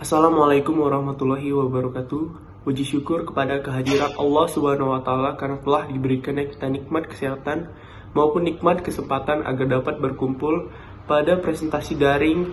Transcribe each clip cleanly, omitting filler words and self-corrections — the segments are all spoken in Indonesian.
Assalamualaikum warahmatullahi wabarakatuh. Puji syukur kepada kehadirat Allah Subhanahu wa taala karena telah diberikan kita nikmat kesehatan maupun nikmat kesempatan agar dapat berkumpul pada presentasi daring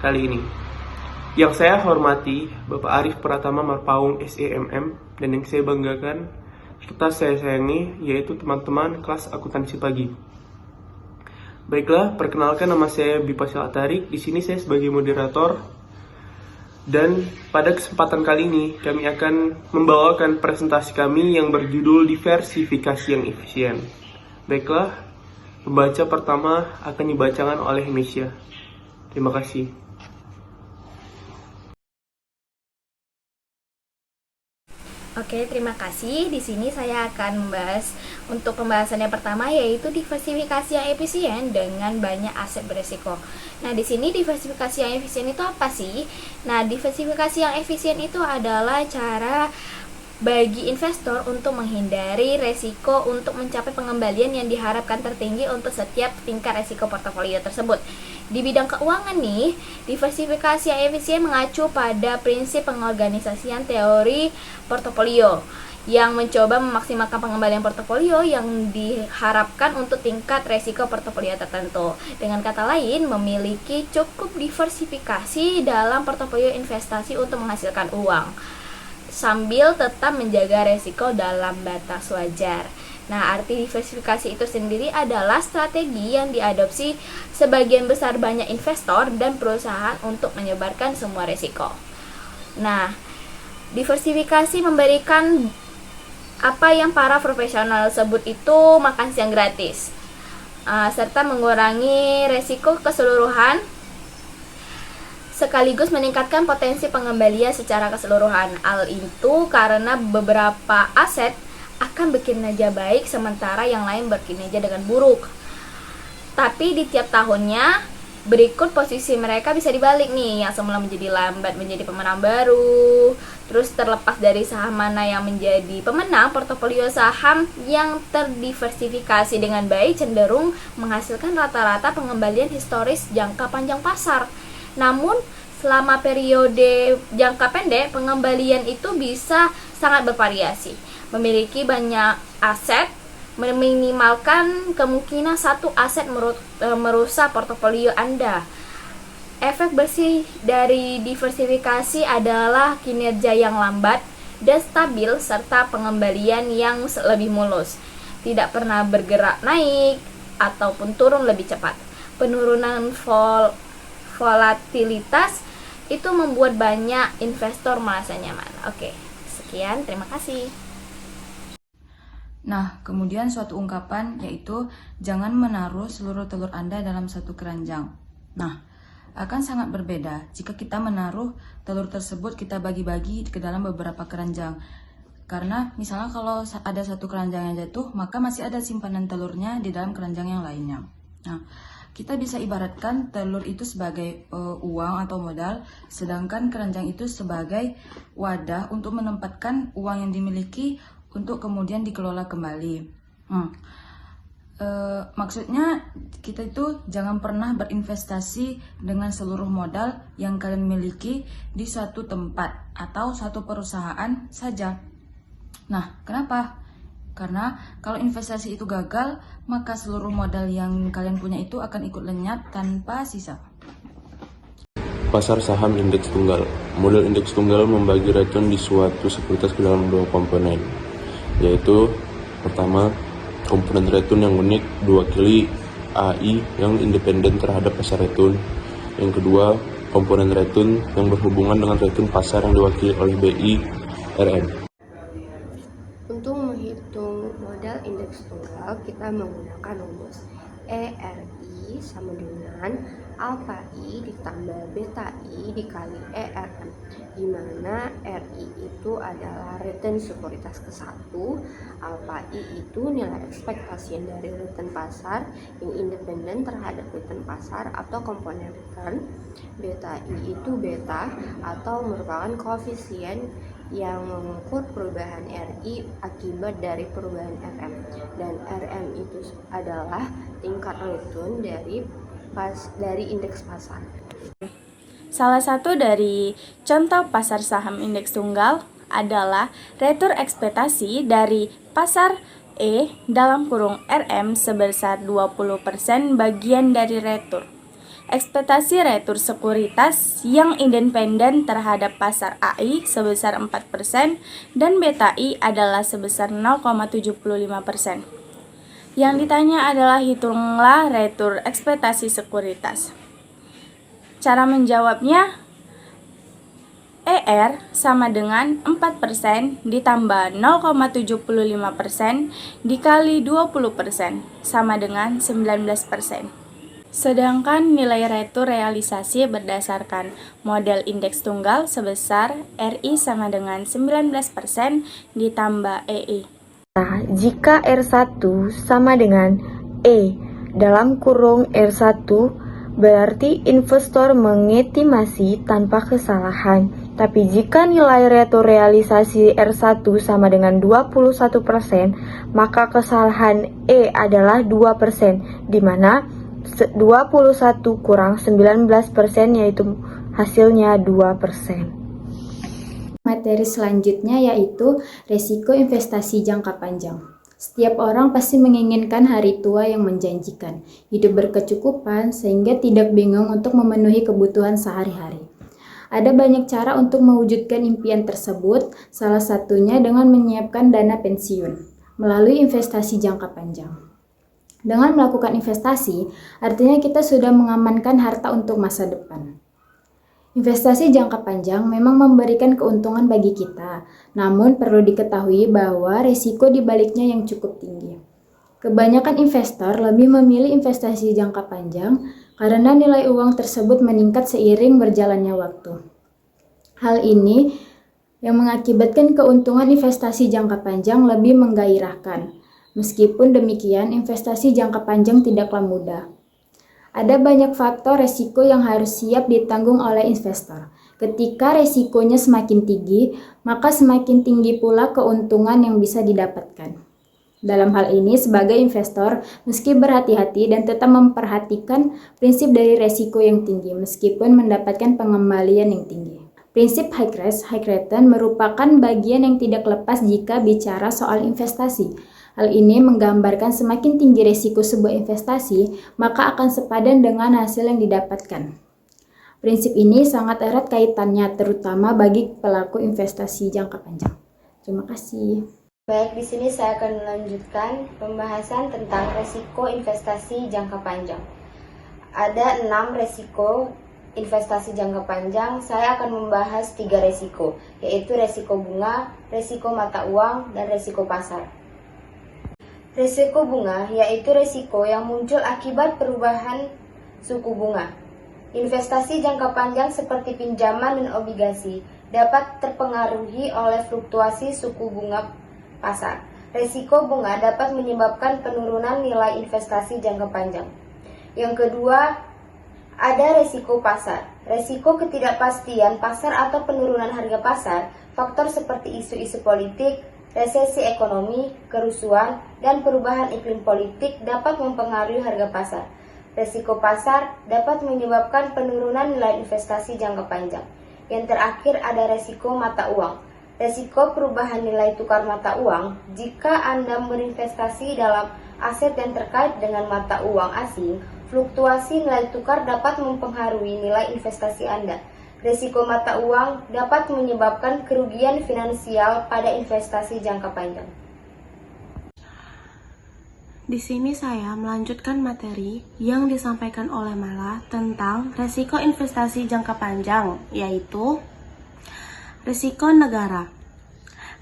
kali ini. Yang saya hormati Bapak Arif Pratama Marpaung SEMM, dan yang saya banggakan serta saya sayangi yaitu teman-teman kelas akuntansi pagi. Baiklah, perkenalkan nama saya Bipasil Atarik. Di sini saya sebagai moderator. Dan pada kesempatan kali ini kami akan membawakan presentasi kami yang berjudul diversifikasi yang efisien. Baiklah, pembaca pertama akan dibacakan oleh Misha. Terima kasih. Oke, terima kasih. Di sini saya akan membahas untuk pembahasan yang pertama, yaitu diversifikasi yang efisien dengan banyak aset beresiko. Nah, di sini diversifikasi yang efisien itu apa sih? Nah, diversifikasi yang efisien itu adalah cara bagi investor untuk menghindari resiko untuk mencapai pengembalian yang diharapkan tertinggi untuk setiap tingkat resiko portofolio tersebut. Di bidang keuangan nih, diversifikasi yang efisien mengacu pada prinsip pengorganisasian teori portofolio yang mencoba memaksimalkan pengembalian portofolio yang diharapkan untuk tingkat resiko portofolio tertentu. Dengan kata lain, memiliki cukup diversifikasi dalam portofolio investasi untuk menghasilkan uang sambil tetap menjaga resiko dalam batas wajar. Nah, arti diversifikasi itu sendiri adalah strategi yang diadopsi sebagian besar banyak investor dan perusahaan untuk menyebarkan semua resiko. Nah, diversifikasi memberikan apa yang para profesional sebut itu makan siang gratis, serta mengurangi resiko keseluruhan sekaligus meningkatkan potensi pengembalian secara keseluruhan. Hal itu karena beberapa aset akan berkinerja baik sementara yang lain berkinerja dengan buruk. Tapi di tiap tahunnya berikut posisi mereka bisa dibalik nih, yang semula menjadi lambat menjadi pemenang baru. Terus terlepas dari saham mana yang menjadi pemenang, portofolio saham yang terdiversifikasi dengan baik cenderung menghasilkan rata-rata pengembalian historis jangka panjang pasar. Namun, selama periode jangka pendek, pengembalian itu bisa sangat bervariasi. Memiliki banyak aset meminimalkan kemungkinan satu aset merusak portofolio Anda. Efek bersih dari diversifikasi adalah kinerja yang lambat dan stabil serta pengembalian yang lebih mulus. Tidak pernah bergerak naik ataupun turun lebih cepat. Penurunan volatilitas itu membuat banyak investor merasa nyaman. Oke, sekian, terima kasih. Nah, kemudian suatu ungkapan yaitu jangan menaruh seluruh telur Anda dalam satu keranjang. Nah, akan sangat berbeda jika kita menaruh telur tersebut kita bagi-bagi ke dalam beberapa keranjang. Karena misalnya kalau ada satu keranjang yang jatuh, maka masih ada simpanan telurnya di dalam keranjang yang lainnya. Nah, kita bisa ibaratkan telur itu sebagai uang atau modal, sedangkan keranjang itu sebagai wadah untuk menempatkan uang yang dimiliki untuk kemudian dikelola kembali. Maksudnya kita itu jangan pernah berinvestasi dengan seluruh modal yang kalian miliki di suatu tempat atau satu perusahaan saja. Nah, kenapa? Karena kalau investasi itu gagal, maka seluruh modal yang kalian punya itu akan ikut lenyap tanpa sisa. Pasar saham indeks tunggal. Model indeks tunggal membagi return di suatu sekuritas ke dalam dua komponen, yaitu pertama, komponen return yang unik diwakili AI yang independen terhadap pasar return. Yang kedua, komponen return yang berhubungan dengan return pasar yang diwakili oleh BI RM. Untuk menghitung modal indeks tunggal, kita menggunakan rumus ERI sama dengan alpha I ditambah beta I dikali ERM, di mana RI itu adalah return sekuritas ke-1, alpha I itu nilai ekspektasi dari return pasar yang independen terhadap return pasar atau komponen return, beta I itu beta atau merupakan koefisien yang mengukur perubahan RI akibat dari perubahan RM, dan RM itu adalah tingkat return dari indeks pasar. Salah satu dari contoh pasar saham indeks tunggal adalah retur ekspektasi dari pasar E dalam kurung RM sebesar 20% bagian dari retur. Ekspektasi retur sekuritas yang independen terhadap pasar AI sebesar 4% dan beta I adalah sebesar 0,75%. Yang ditanya adalah hitunglah retur ekspektasi sekuritas. Cara menjawabnya, ER sama dengan 4% ditambah 0,75% dikali 20% sama dengan 19%. Sedangkan nilai retur realisasi berdasarkan model indeks tunggal sebesar RI sama dengan 19% ditambah EI. Nah, jika R1 sama dengan E dalam kurung R1, berarti investor mengestimasi tanpa kesalahan. Tapi jika nilai retur realisasi R1 sama dengan 21%, maka kesalahan E adalah 2%, di mana 21 kurang 19% yaitu hasilnya 2%. Materi selanjutnya yaitu resiko investasi jangka panjang. Setiap orang pasti menginginkan hari tua yang menjanjikan, hidup berkecukupan sehingga tidak bingung untuk memenuhi kebutuhan sehari-hari. Ada banyak cara untuk mewujudkan impian tersebut, salah satunya dengan menyiapkan dana pensiun melalui investasi jangka panjang. Dengan melakukan investasi, artinya kita sudah mengamankan harta untuk masa depan. Investasi jangka panjang memang memberikan keuntungan bagi kita, namun perlu diketahui bahwa risiko di baliknya yang cukup tinggi. Kebanyakan investor lebih memilih investasi jangka panjang karena nilai uang tersebut meningkat seiring berjalannya waktu. Hal ini yang mengakibatkan keuntungan investasi jangka panjang lebih menggairahkan. Meskipun demikian, investasi jangka panjang tidaklah mudah. Ada banyak faktor resiko yang harus siap ditanggung oleh investor. Ketika resikonya semakin tinggi, maka semakin tinggi pula keuntungan yang bisa didapatkan. Dalam hal ini, sebagai investor, meski berhati-hati dan tetap memperhatikan prinsip dari resiko yang tinggi, meskipun mendapatkan pengembalian yang tinggi. Prinsip high risk, high return merupakan bagian yang tidak lepas jika bicara soal investasi. Hal ini menggambarkan semakin tinggi risiko sebuah investasi, maka akan sepadan dengan hasil yang didapatkan. Prinsip ini sangat erat kaitannya, terutama bagi pelaku investasi jangka panjang. Terima kasih. Baik, di sini saya akan melanjutkan pembahasan tentang resiko investasi jangka panjang. Ada 6 resiko investasi jangka panjang. Saya akan membahas 3 resiko, yaitu resiko bunga, resiko mata uang, dan resiko pasar. Risiko bunga yaitu risiko yang muncul akibat perubahan suku bunga. Investasi jangka panjang seperti pinjaman dan obligasi dapat terpengaruhi oleh fluktuasi suku bunga pasar. Risiko bunga dapat menyebabkan penurunan nilai investasi jangka panjang. Yang kedua, ada risiko pasar. Risiko ketidakpastian pasar atau penurunan harga pasar, faktor seperti isu-isu politik, resesi ekonomi, kerusuhan, dan perubahan iklim politik dapat mempengaruhi harga pasar. Risiko pasar dapat menyebabkan penurunan nilai investasi jangka panjang. Yang terakhir ada risiko mata uang. Risiko perubahan nilai tukar mata uang. Jika Anda berinvestasi dalam aset yang terkait dengan mata uang asing, fluktuasi nilai tukar dapat mempengaruhi nilai investasi Anda. Risiko mata uang dapat menyebabkan kerugian finansial pada investasi jangka panjang. Di sini saya melanjutkan materi yang disampaikan oleh Mala tentang risiko investasi jangka panjang, yaitu risiko negara.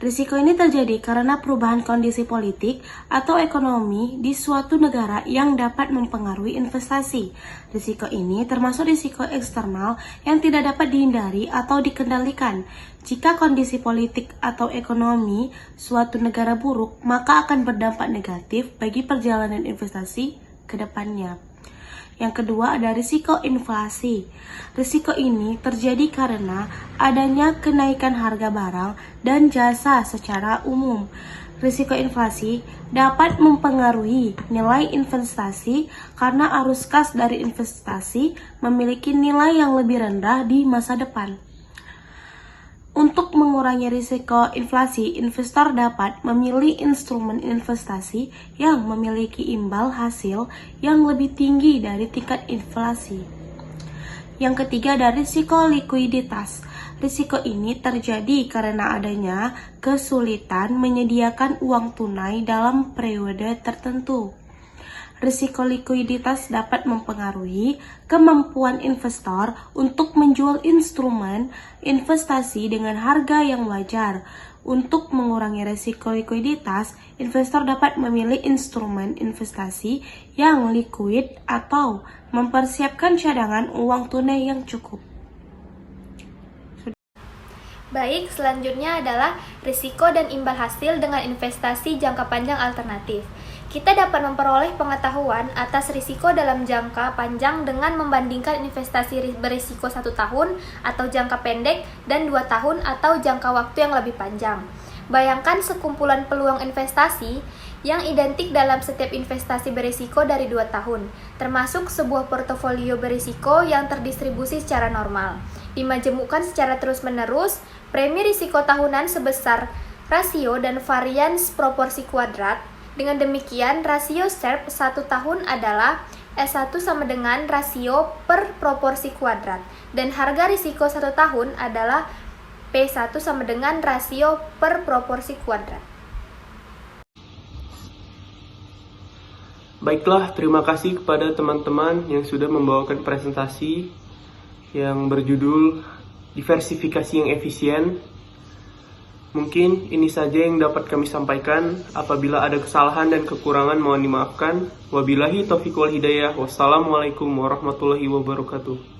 Risiko ini terjadi karena perubahan kondisi politik atau ekonomi di suatu negara yang dapat mempengaruhi investasi. Risiko ini termasuk risiko eksternal yang tidak dapat dihindari atau dikendalikan. Jika kondisi politik atau ekonomi suatu negara buruk, maka akan berdampak negatif bagi perjalanan investasi ke depannya. Yang kedua ada risiko inflasi. Risiko ini terjadi karena adanya kenaikan harga barang dan jasa secara umum. risiko inflasi dapat mempengaruhi nilai investasi karena arus kas dari investasi memiliki nilai yang lebih rendah di masa depan. Untuk mengurangi risiko inflasi, investor dapat memilih instrumen investasi yang memiliki imbal hasil yang lebih tinggi dari tingkat inflasi. Yang ketiga ada risiko likuiditas. Risiko ini terjadi karena adanya kesulitan menyediakan uang tunai dalam periode tertentu. Risiko likuiditas dapat mempengaruhi kemampuan investor untuk menjual instrumen investasi dengan harga yang wajar. Untuk mengurangi risiko likuiditas, investor dapat memilih instrumen investasi yang likuid atau mempersiapkan cadangan uang tunai yang cukup. Baik, selanjutnya adalah risiko dan imbal hasil dengan investasi jangka panjang alternatif. Kita dapat memperoleh pengetahuan atas risiko dalam jangka panjang dengan membandingkan investasi berisiko 1 tahun atau jangka pendek dan 2 tahun atau jangka waktu yang lebih panjang. Bayangkan sekumpulan peluang investasi yang identik dalam setiap investasi berisiko dari 2 tahun, termasuk sebuah portofolio berisiko yang terdistribusi secara normal. Dimajemukkan secara terus-menerus, premi risiko tahunan sebesar rasio dan varians proporsi kuadrat. Dengan demikian, rasio Sharpe 1 tahun adalah S1 sama dengan rasio per proporsi kuadrat, dan harga risiko 1 tahun adalah P1 sama dengan rasio per proporsi kuadrat. Baiklah, terima kasih kepada teman-teman yang sudah membawakan presentasi yang berjudul diversifikasi yang efisien. Mungkin ini saja yang dapat kami sampaikan. Apabila ada kesalahan dan kekurangan mohon dimaafkan. Wabillahi taufiq wal hidayah. Wassalamualaikum warahmatullahi wabarakatuh.